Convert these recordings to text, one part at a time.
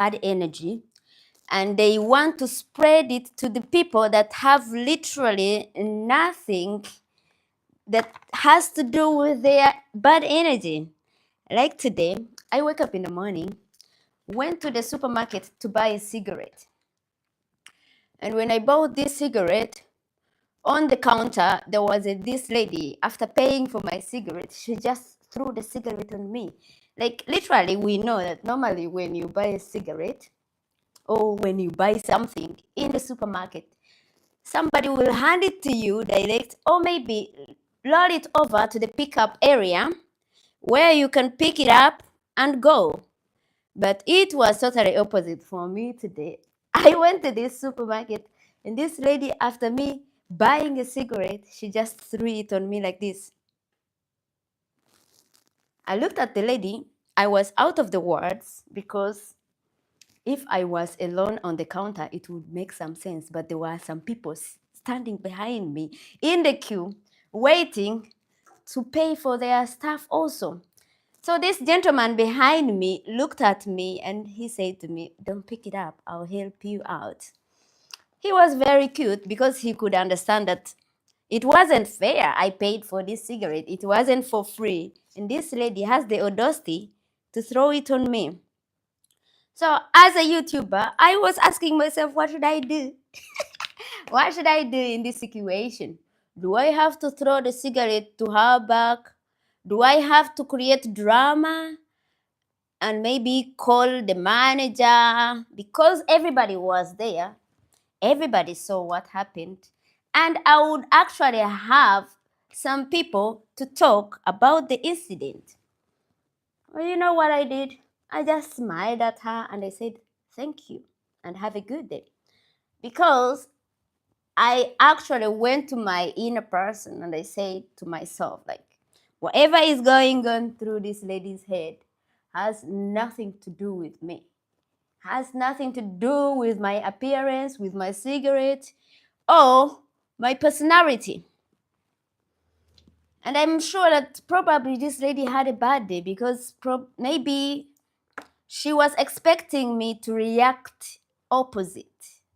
bad energy, and they want to spread it to the people that have literally nothing that has to do with their bad energy. Like today, I wake up in the morning, went to the supermarket to buy a cigarette. And when I bought this cigarette, on the counter, there was this lady. After paying for my cigarette, she just threw the cigarette on me. Like, literally, we know that normally when you buy a cigarette or when you buy something in the supermarket, somebody will hand it to you direct, or maybe load it over to the pickup area where you can pick it up and go. But it was totally opposite for me today. I went to this supermarket, and this lady, after me buying a cigarette, she just threw it on me like this. I looked at the lady. I was out of the words because if I was alone on the counter, it would make some sense. But there were some people standing behind me in the queue, waiting to pay for their stuff also. So this gentleman behind me looked at me and he said to me, "Don't pick it up, I'll help you out." He was very cute because he could understand that it wasn't fair. I paid for this cigarette, it wasn't for free. And this lady has the audacity to throw it on me. So as a YouTuber, I was asking myself, what should I do? What should I do in this situation? Do I have to throw the cigarette to her back? Do I have to create drama and maybe call the manager? Because everybody was there, everybody saw what happened, and I would actually have some people to talk about the incident. Well, you know what I did? I just smiled at her and I said, "Thank you and have a good day." Because I actually went to my inner person and I said to myself, like, whatever is going on through this lady's head has nothing to do with me, has nothing to do with my appearance, with my cigarette, or my personality. And I'm sure that probably this lady had a bad day because maybe she was expecting me to react opposite.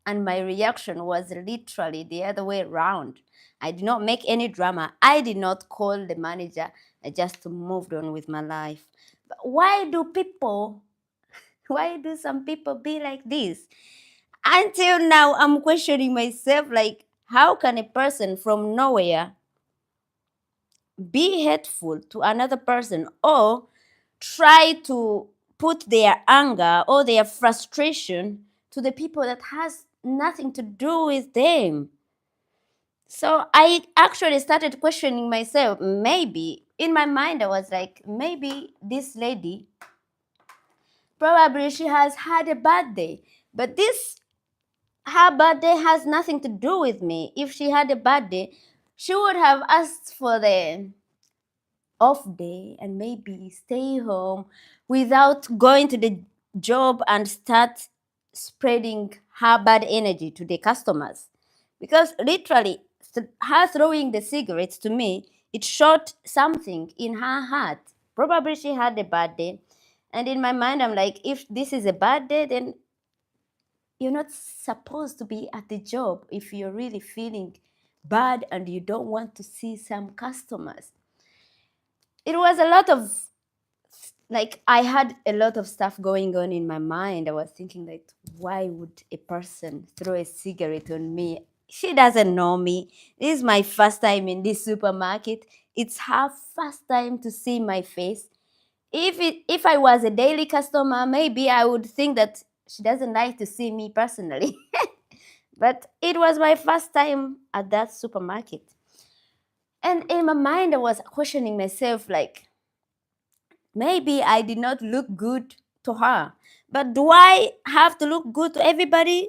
And my reaction was literally the other way around. I did not make any drama. I did not call the manager. I just moved on with my life. But why do some people be like this? Until now, I'm questioning myself, like, how can a person from nowhere be hateful to another person or try to put their anger or their frustration to the people that has nothing to do with them? So I actually started questioning myself. Maybe in my mind, I was like, maybe this lady, probably she has had a bad day, but her bad day has nothing to do with me. If she had a bad day, she would have asked for the off day and maybe stay home without going to the job and start spreading her bad energy to the customers. Because literally, her throwing the cigarettes to me, it shot something in her heart. Probably she had a bad day. And in my mind, I'm like, if this is a bad day, then you're not supposed to be at the job if you're really feeling bad and you don't want to see some customers. It was a lot of, like, I had a lot of stuff going on in my mind. I was thinking, like, why would a person throw a cigarette on me? She doesn't know me. This is my first time in this supermarket. It's her first time to see my face. If I was a daily customer, maybe I would think that she doesn't like to see me personally. But it was my first time at that supermarket. And in my mind, I was questioning myself, like, maybe I did not look good to her. But do I have to look good to everybody?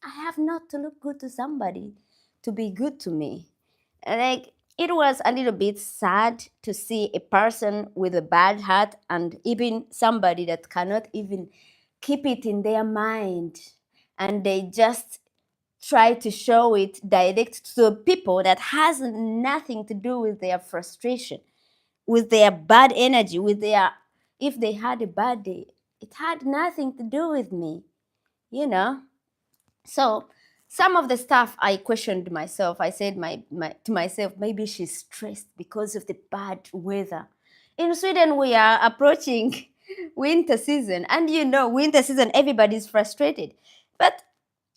I have not to look good to somebody to be good to me. Like, it was a little bit sad to see a person with a bad heart and even somebody that cannot even keep it in their mind, and they just try to show it direct to people that has nothing to do with their frustration, with their bad energy, with their, if they had a bad day, It had nothing to do with me, you know. So some of the stuff I questioned myself. I said to myself, maybe she's stressed because of the bad weather. In Sweden, we are approaching winter season, and you know, winter season, everybody's frustrated. But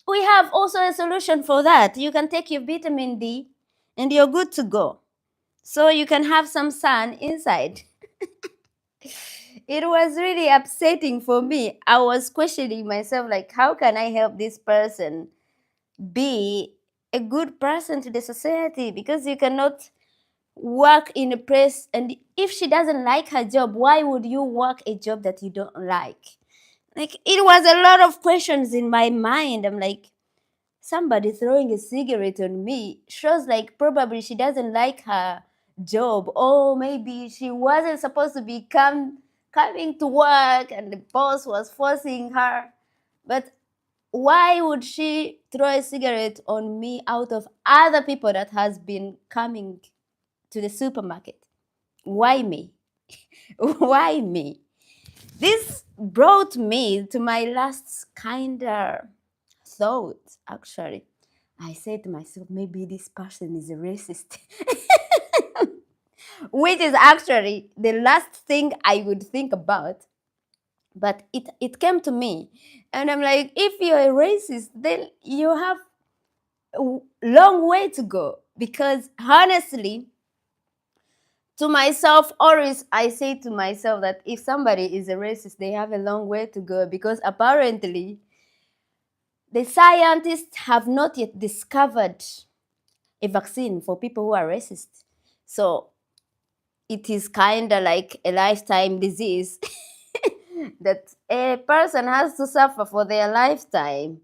we have also a solution for that. You can take your vitamin D and you're good to go. So you can have some sun inside. It was really upsetting for me. I was questioning myself, like, how can I help this person be a good person to the society? Because you cannot work in a place, and if she doesn't like her job, why would you work a job that you don't like? Like, it was a lot of questions in my mind. I'm like, somebody throwing a cigarette on me shows like probably she doesn't like her job, or maybe she wasn't supposed to be coming to work and the boss was forcing her. But why would she throw a cigarette on me out of other people that has been coming to the supermarket? Why me? Why me? This brought me to my last kind of thought, actually. I said to myself, maybe this person is a racist, which is actually the last thing I would think about. But it came to me, and I'm like, if you're a racist, then you have a long way to go. Because honestly, to myself, always I say to myself that if somebody is a racist, they have a long way to go, because apparently the scientists have not yet discovered a vaccine for people who are racist. So it is kind of like a lifetime disease that a person has to suffer for their lifetime.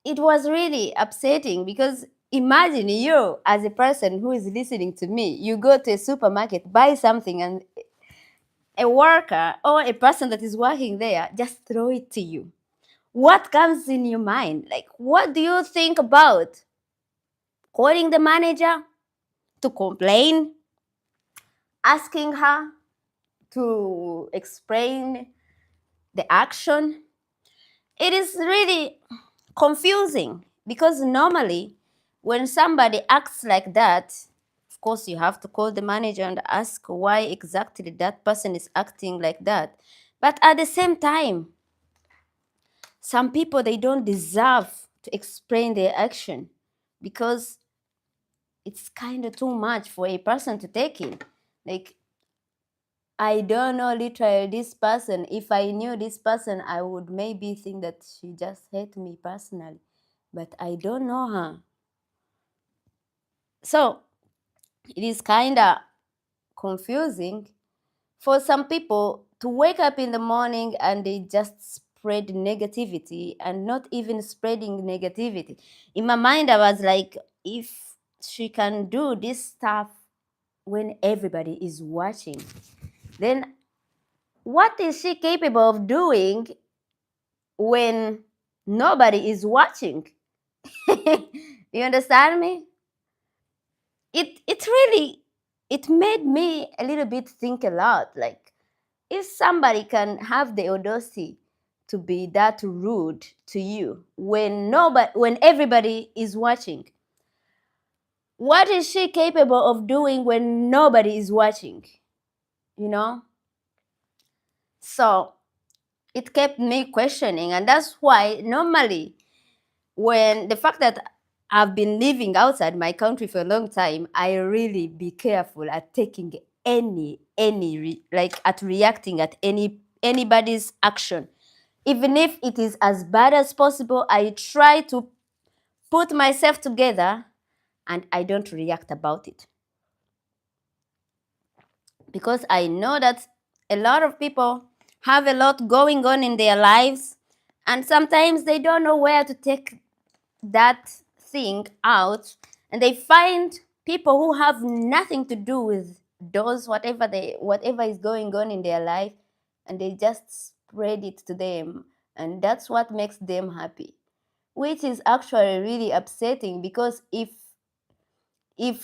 It was really upsetting, because imagine you, as a person who is listening to me, you go to a supermarket, buy something, and a worker or a person that is working there just throw it to you. What comes in your mind? Like, what do you think about? Calling the manager to complain, asking her to explain the action? It is really confusing, because normally when somebody acts like that, of course you have to call the manager and ask why exactly that person is acting like that. But at the same time, some people, they don't deserve to explain their action, because it's kind of too much for a person to take in. Like, I don't know literally this person. If I knew this person, I would maybe think that she just hate me personally. But I don't know her. So it is kind of confusing for some people to wake up in the morning and they just spread negativity, and not even spreading negativity. In my mind, I was like, if she can do this stuff when everybody is watching, then what is she capable of doing when nobody is watching? You understand me? It really, it made me a little bit think a lot. Like, if somebody can have the audacity to be that rude to you when everybody is watching, what is she capable of doing when nobody is watching? You know? So it kept me questioning, and that's why normally, when the fact that I've been living outside my country for a long time, I really be careful at taking like at reacting at anybody's action. Even if it is as bad as possible, I try to put myself together and I don't react about it. Because I know that a lot of people have a lot going on in their lives, and sometimes they don't know where to take that thing out, and they find people who have nothing to do with those whatever is going on in their life, and they just spread it to them, and that's what makes them happy, which is actually really upsetting. Because if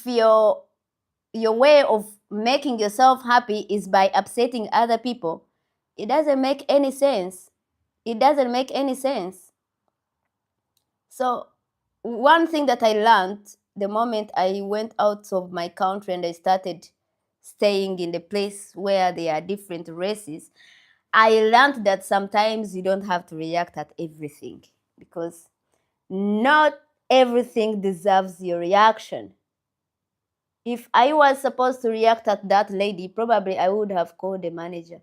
your way of making yourself happy is by upsetting other people, It doesn't make any sense. It doesn't make any sense. So, one thing that I learned the moment I went out of my country and I started staying in the place where there are different races, I learned that sometimes you don't have to react at everything, because not everything deserves your reaction. If I was supposed to react at that lady, probably I would have called the manager.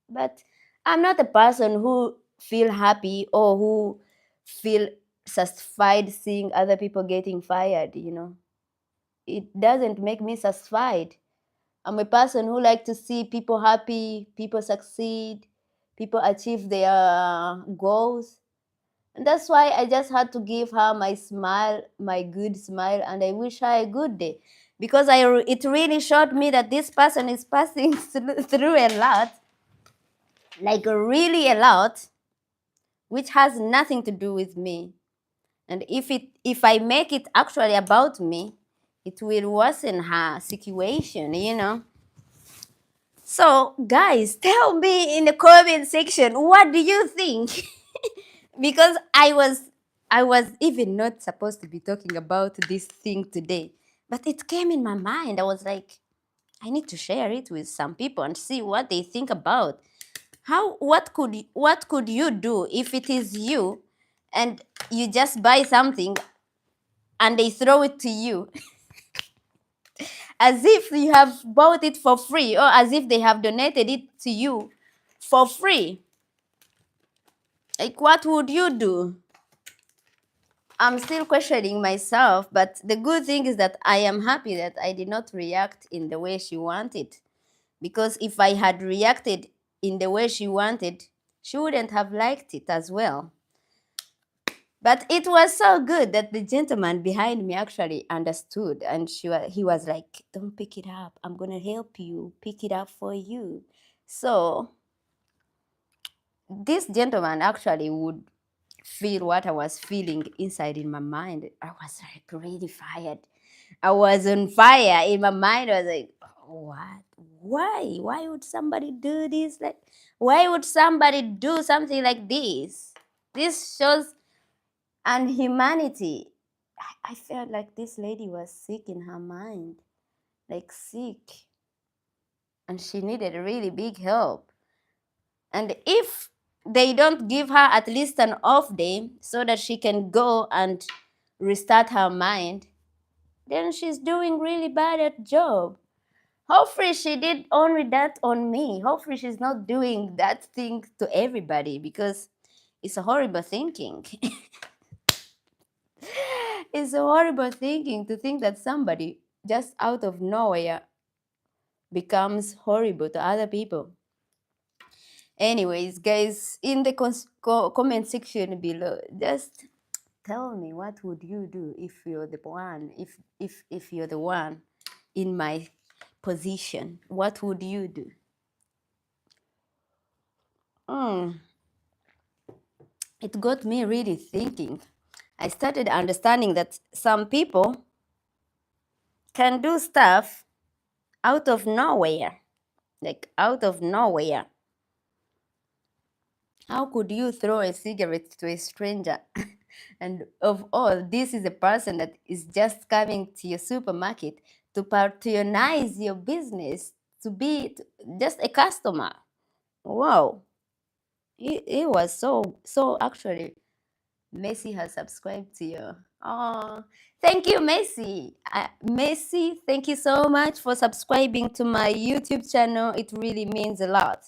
But I'm not a person who feel happy or who feel satisfied seeing other people getting fired. It doesn't make me satisfied. I'm a person who like to see people happy, people succeed, people achieve their goals. And that's why I just had to give her my smile, my good smile, and I wish her a good day. Because it really showed me that this person is passing through a lot, like really a lot, which has nothing to do with me. And if I make it actually about me, it will worsen her situation. So guys, tell me in the comment section, what do you think? Because I was even not supposed to be talking about this thing today, but it came in my mind. I was like, I need to share it with some people and see what they think about. What could you do if it is you and you just buy something and they throw it to you as if you have bought it for free, or as if they have donated it to you for free? Like, what would you do? I'm still questioning myself, but the good thing is that I am happy that I did not react in the way she wanted. Because if I had reacted in the way she wanted, she wouldn't have liked it as well. But it was so good that the gentleman behind me actually understood, and he was like, "Don't pick it up. I'm gonna help you pick it up for you." So this gentleman actually would feel what I was feeling inside in my mind. I was like really fired. I was on fire in my mind. I was like, what? Why? Why would somebody do this? Like, why would somebody do something like this? This shows unhumanity. I felt like this lady was sick in her mind, like sick, and she needed really big help. And if they don't give her at least an off day so that she can go and restart her mind, then she's doing really bad at job. Hopefully she did only that on me. Hopefully she's not doing that thing to everybody, because it's a horrible thinking. It's a horrible thinking to think that somebody just out of nowhere becomes horrible to other people. Anyways, guys, in the comment section below, just tell me, what would you do if you're the one, if you're the one in my position? What would you do? It got me really thinking. I started understanding that some people can do stuff out of nowhere, like out of nowhere. How could you throw a cigarette to a stranger? And of all, this is a person that is just coming to your supermarket to patronize your business, to be just a customer. Wow. It was so actually. Messi has subscribed to you. Oh, thank you, Messi. Messi, thank you so much for subscribing to my YouTube channel. It really means a lot.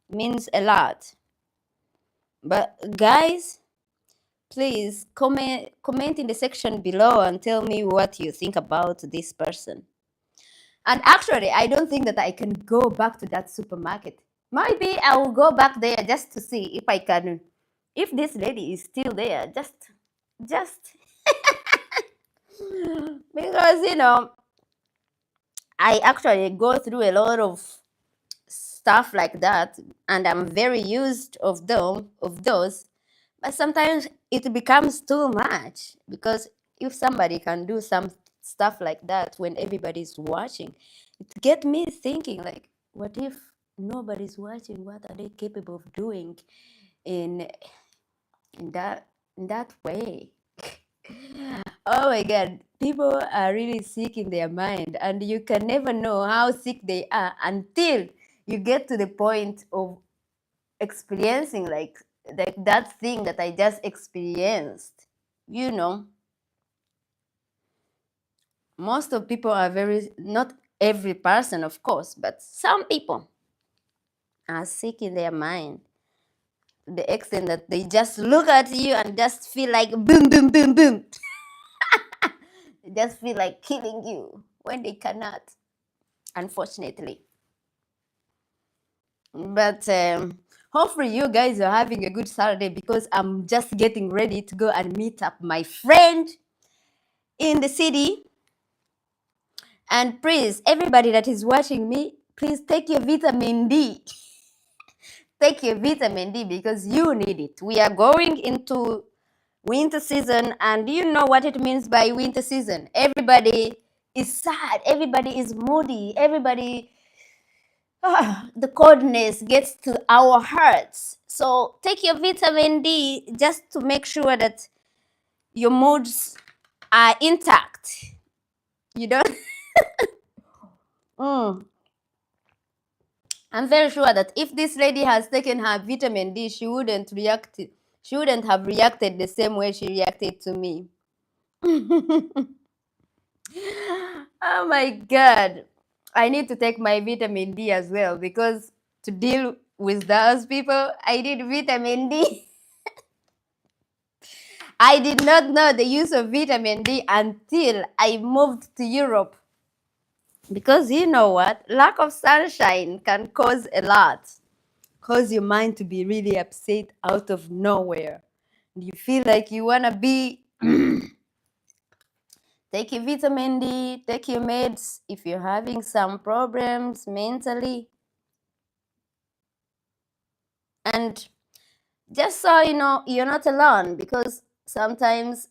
Means a lot. But guys, please comment in the section below and tell me what you think about this person. And actually, I don't think that I can go back to that supermarket. Maybe I will go back there just to see if I can, if this lady is still there. Just because I actually go through a lot of stuff like that, and I'm very used of those. But sometimes it becomes too much, because if somebody can do some stuff like that when everybody's watching, it get me thinking, like, what if Nobody's watching. What are they capable of doing in in that in that way? Oh my God, people are really sick in their mind, and you can never know how sick they are until you get to the point of experiencing like that thing that I just experienced. You know, most of people are very, not every person, of course, but some people are sick in their mind to the extent that they just look at you and just feel like boom, boom, boom, boom. They just feel like killing you when they cannot, unfortunately. But hopefully you guys are having a good Saturday, because I'm just getting ready to go and meet up my friend in the city. And please, everybody that is watching me, please take your vitamin D. Take your vitamin D because you need it. We are going into winter season, and you know what it means by winter season. Everybody is sad, everybody is moody, everybody, the coldness gets to our hearts. So take your vitamin D just to make sure that your moods are intact. You don't. Mm. I'm very sure that if this lady has taken her vitamin D, she wouldn't react. She wouldn't have reacted the same way she reacted to me. Oh my God. I need to take my vitamin D as well, because to deal with those people, I need vitamin D. I did not know the use of vitamin D until I moved to Europe. Because you know what? Lack of sunshine can cause a lot. Cause your mind to be really upset out of nowhere. You feel like you want to be. Take your vitamin D, take your meds if you're having some problems mentally. And just so you know, you're not alone, because sometimes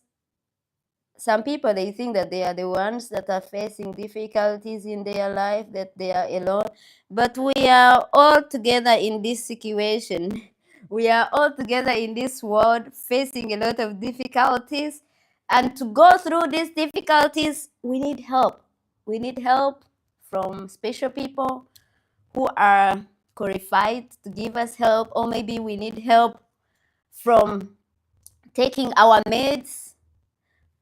some people, they think that they are the ones that are facing difficulties in their life, that they are alone. But we are all together in this situation. We are all together in this world facing a lot of difficulties. And to go through these difficulties, we need help. We need help from special people who are qualified to give us help, or maybe we need help from taking our meds,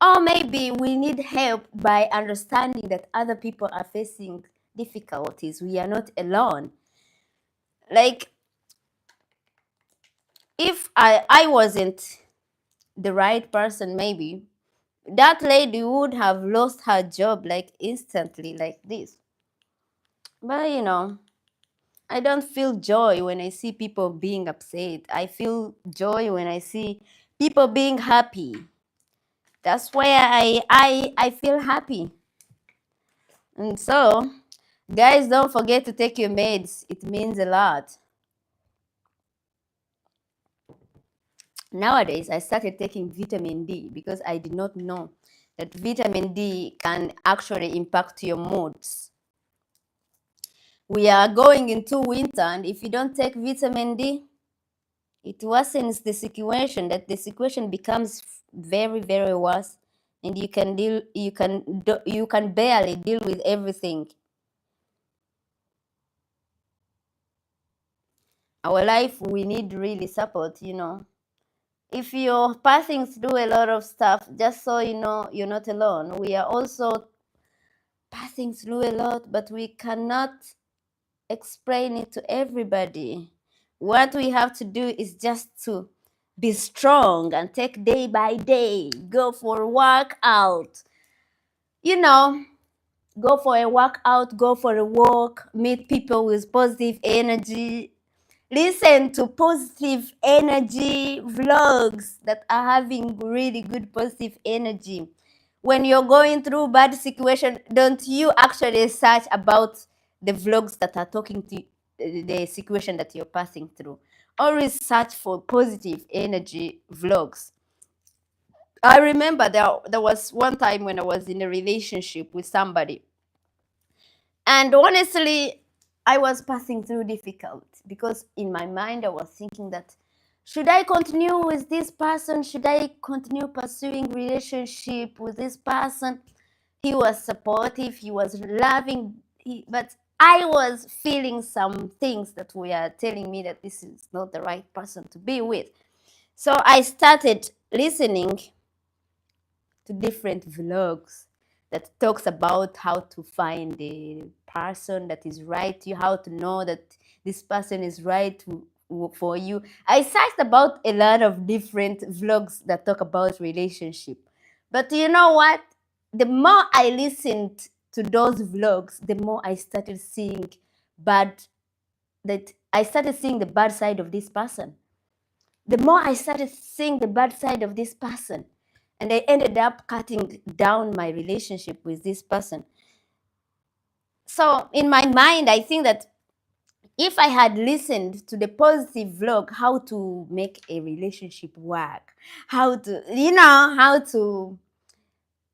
or maybe we need help by understanding that other people are facing difficulties. We are not alone. Like, if I wasn't the right person, maybe that lady would have lost her job like instantly, like this. But you know, I don't feel joy when I see people being upset. I feel joy when I see people being happy. That's where I feel happy. And so, guys, don't forget to take your meds. It means a lot. Nowadays, I started taking vitamin D because I did not know that vitamin D can actually impact your moods. We are going into winter, and if you don't take vitamin D, it worsens the situation, that the situation becomes very, very worse, and you can barely deal with everything. Our life, we need really support, you know. If you're passing through a lot of stuff, just so you know, you're not alone. We are also passing through a lot, but we cannot explain it to everybody. What we have to do is just to be strong and take day by day, go for a workout, you know, go for a workout, go for a walk, meet people with positive energy, listen to positive energy vlogs that are having really good positive energy. When you're going through bad situation, don't you actually search about the vlogs that are talking to the situation that you're passing through? Always search for positive energy vlogs. I remember there was one time when I was in a relationship with somebody, and honestly, I was passing through difficult, because in my mind I was thinking that, should I continue with this person? Should I continue pursuing relationship with this person? He was supportive, he was loving, but I was feeling some things that were telling me that this is not the right person to be with. So I started listening to different vlogs that talks about how to find the person that is right to you, how to know that this person is right for you. I searched about a lot of different vlogs that talk about relationship. But you know what? The more I listened to those vlogs, the more I started seeing the bad side of this person. The more I started seeing the bad side of this person, and I ended up cutting down my relationship with this person. So in my mind, I think that if I had listened to the positive vlog, how to make a relationship work, how to,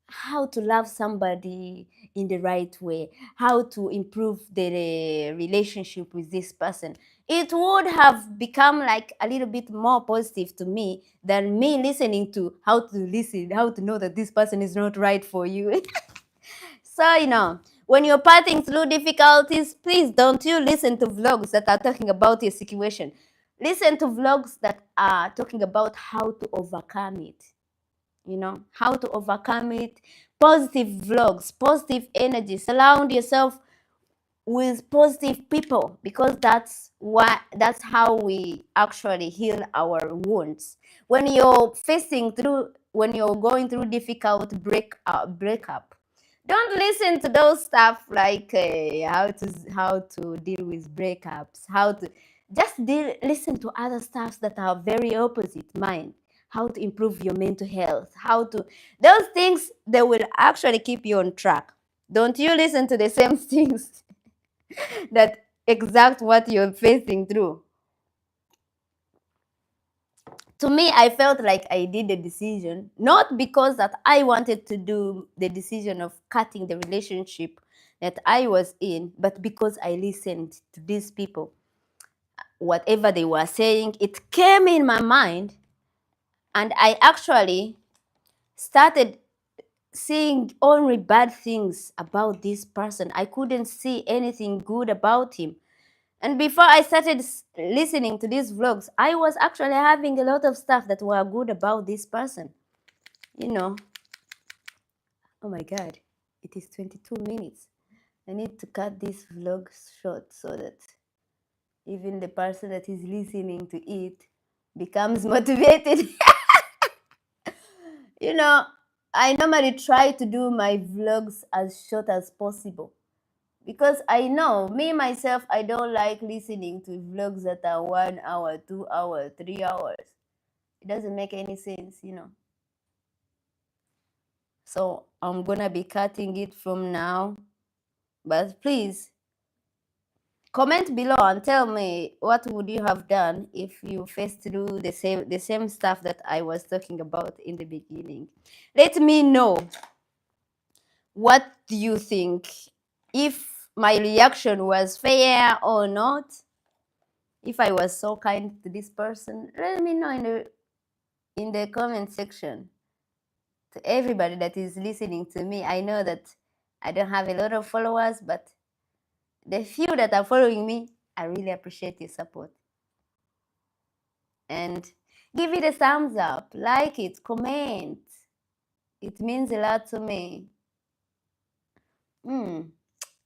how to love somebody in the right way, how to improve the relationship with this person, it would have become like a little bit more positive to me than me listening to how to know that this person is not right for you. So, when you're passing through difficulties, please don't you listen to vlogs that are talking about your situation. Listen to vlogs that are talking about how to overcome it. How to overcome it. Positive vlogs, positive energy. Surround yourself with positive people, because that's how we actually heal our wounds. When you're going through difficult breakup, don't listen to those stuff like how to deal with breakups, how to just listen to other stuffs that are very opposite mind, how to improve your mental health, those things, they will actually keep you on track. Don't you listen to the same things that exact what you're facing through. To me, I felt like I did the decision, not because that I wanted to do the decision of cutting the relationship that I was in, but because I listened to these people. Whatever they were saying, it came in my mind, and I actually started seeing only bad things about this person. I couldn't see anything good about him. And before I started listening to these vlogs, I was actually having a lot of stuff that were good about this person. Oh my God, it is 22 minutes. I need to cut this vlog short so that even the person that is listening to it becomes motivated. I normally try to do my vlogs as short as possible, because I know me myself, I don't like listening to vlogs that are 1 hour, 2 hours, 3 hours. It doesn't make any sense. So I'm gonna be cutting it from now. But please comment below and tell me, what would you have done if you faced through the same stuff that I was talking about in the beginning. Let me know, what do you think, if my reaction was fair or not. If I was so kind to this person, let me know in the comment section. To everybody that is listening to me, I know that I don't have a lot of followers, but the few that are following me, I really appreciate your support. And give it a thumbs up, like it, comment. It means a lot to me.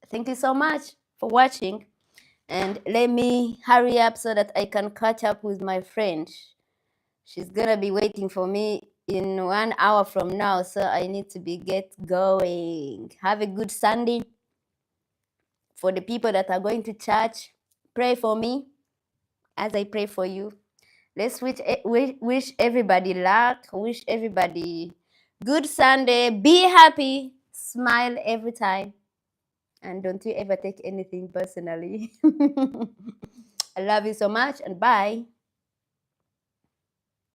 Thank you so much for watching. And let me hurry up so that I can catch up with my friend. She's gonna be waiting for me in 1 hour from now, so I need to get going. Have a good Sunday. For the people that are going to church, pray for me as I pray for you. Let's wish everybody luck, wish everybody good Sunday, be happy, smile every time, and don't you ever take anything personally. I love you so much, and bye.